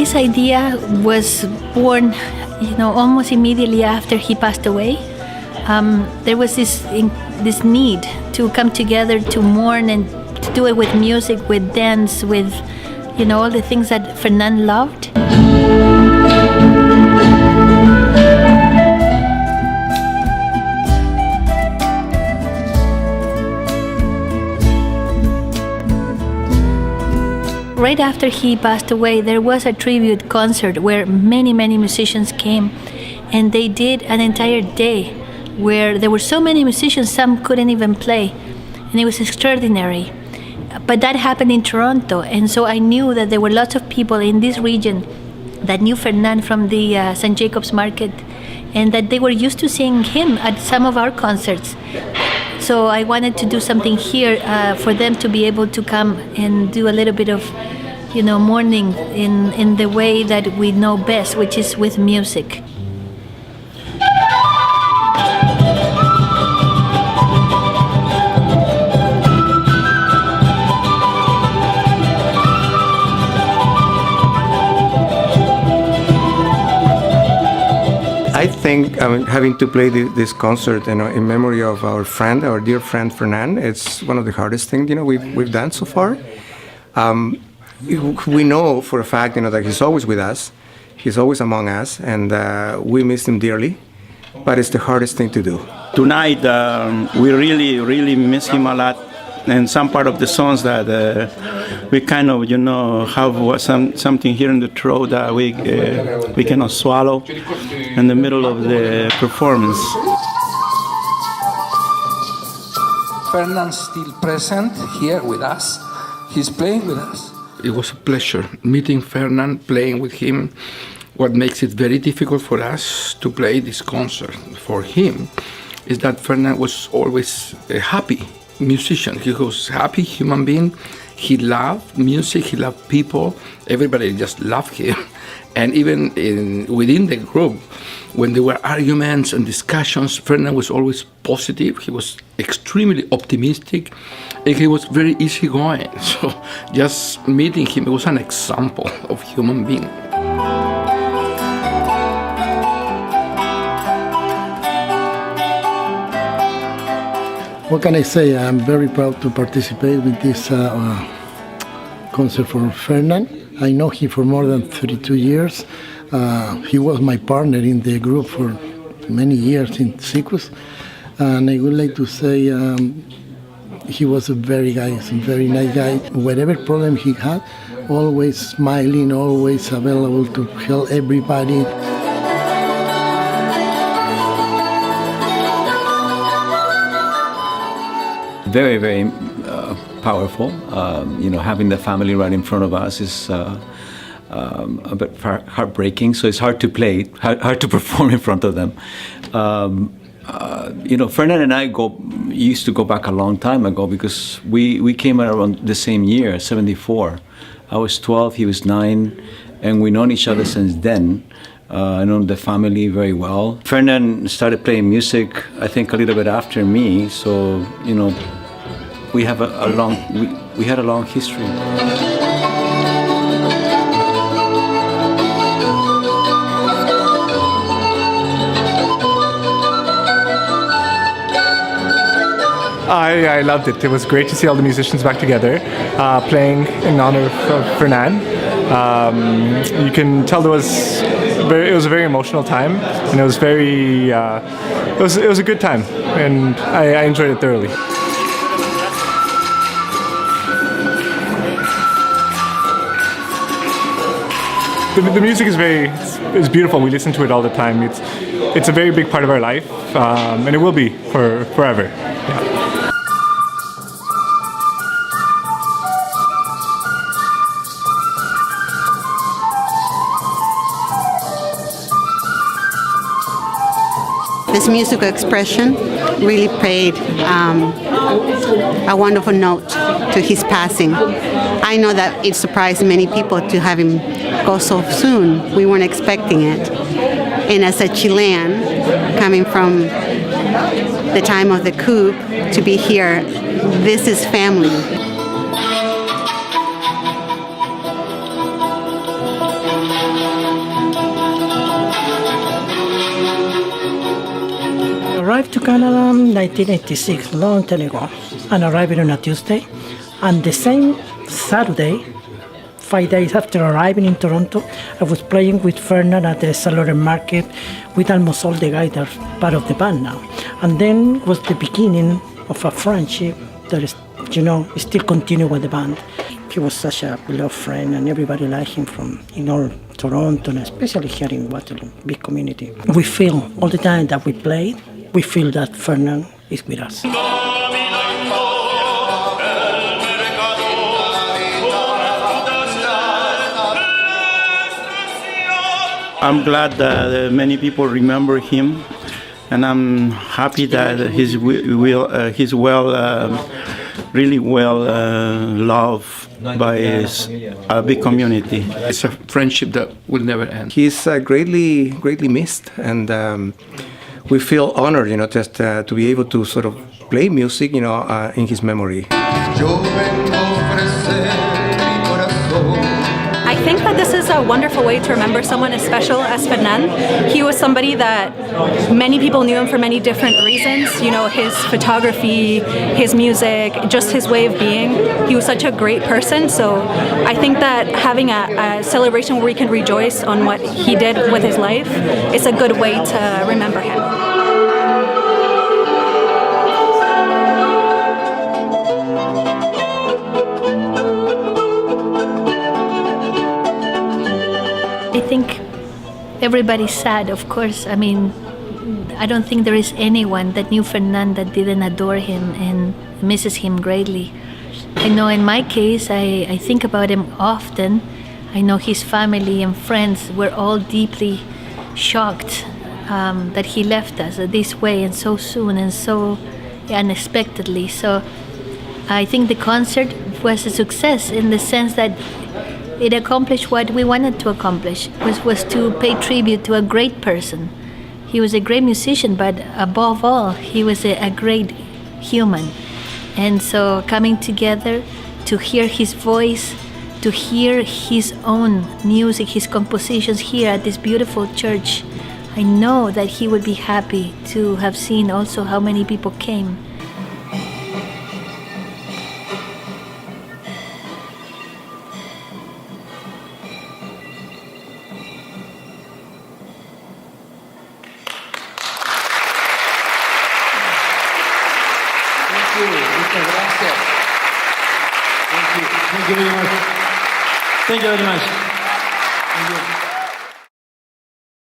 this idea was born, almost immediately after he passed away. There was this need to come together to mourn and to do it with music, with dance, with all the things that Fernan loved. Right after he passed away, there was a tribute concert where many, many musicians came, and they did an entire day where there were so many musicians, some couldn't even play, and it was extraordinary. But that happened in Toronto, and so I knew that there were lots of people in this region that knew Fernan from the St. Jacob's Market, and that they were used to seeing him at some of our concerts. So I wanted to do something here for them to be able to come and do a little bit of, mourning in the way that we know best, which is with music. I think having to play this concert, in memory of our dear friend Fernan, it's one of the hardest things we've done so far. We know for a fact that he's always with us, he's always among us, and we miss him dearly. But it's the hardest thing to do. Tonight, we really, really miss him a lot. And some part of the songs that we kind of, have something here in the throat that we cannot swallow in the middle of the performance. Fernan's still present here with us. He's playing with us. It was a pleasure meeting Fernan, playing with him. What makes it very difficult for us to play this concert for him is that Fernan was always a happy musician. He was a happy human being. He loved music, he loved people. Everybody just loved him. And even within the group, when there were arguments and discussions, Fernan was always positive. He was extremely optimistic, and he was very easygoing. So just meeting him, it was an example of human being. What can I say? I'm very proud to participate with this concert for Fernan. I know him for more than 32 years. He was my partner in the group for many years in Sikuris. And I would like to say he was a very nice guy. Whatever problem he had, always smiling, always available to help everybody. Very, very powerful. Having the family right in front of us is a bit heartbreaking. So it's hard to play, hard to perform in front of them. Fernan and I used to go back a long time ago because we came around the same year, 74. I was 12, he was 9, and we've known each other since then. I know the family very well. Fernan started playing music, I think, a little bit after me. So, we have we had a long history. I loved it. It was great to see all the musicians back together, playing in honor of Fernan. You can tell it was a very emotional time, and it was it was a good time, and I enjoyed it thoroughly. The music is beautiful. We listen to it all the time. It's a very big part of our life, and it will be for forever. Yeah. This musical expression really played a wonderful note to his passing. I know that it surprised many people to have him go so soon. We weren't expecting it. And as a Chilean, coming from the time of the coup to be here, this is family. Canada in 1986, long time ago, and arrived on a Tuesday. And the same Saturday, 5 days after arriving in Toronto, I was playing with Fernan at the St. Laurent Market with almost all the guys that are part of the band now. And then was the beginning of a friendship that is, still continue with the band. He was such a beloved friend, and everybody liked him from in all Toronto, and especially here in Waterloo, big community. We feel all the time that we play, we feel that Fernan is with us. I'm glad that many people remember him, and I'm happy that he's really well loved by his big community. It's a friendship that will never end. He's greatly missed, and we feel honored, just to be able to sort of play music, in his memory. I think that this is a wonderful way to remember someone as special as Fernan. He was somebody that many people knew him for many different reasons. His photography, his music, just his way of being. He was such a great person. So I think that having a celebration where we can rejoice on what he did with his life is a good way to remember him. I think everybody's sad, of course. I mean, I don't think there is anyone that knew Fernan that didn't adore him and misses him greatly. I know in my case, I think about him often. I know his family and friends were all deeply shocked that he left us this way and so soon and so unexpectedly. So I think the concert was a success in the sense that it accomplished what we wanted to accomplish, was to pay tribute to a great person. He was a great musician, but above all, he was a great human. And so coming together to hear his voice, to hear his own music, his compositions here at this beautiful church, I know that he would be happy to have seen also how many people came. Thank you very much. Thank you very much. Thank you.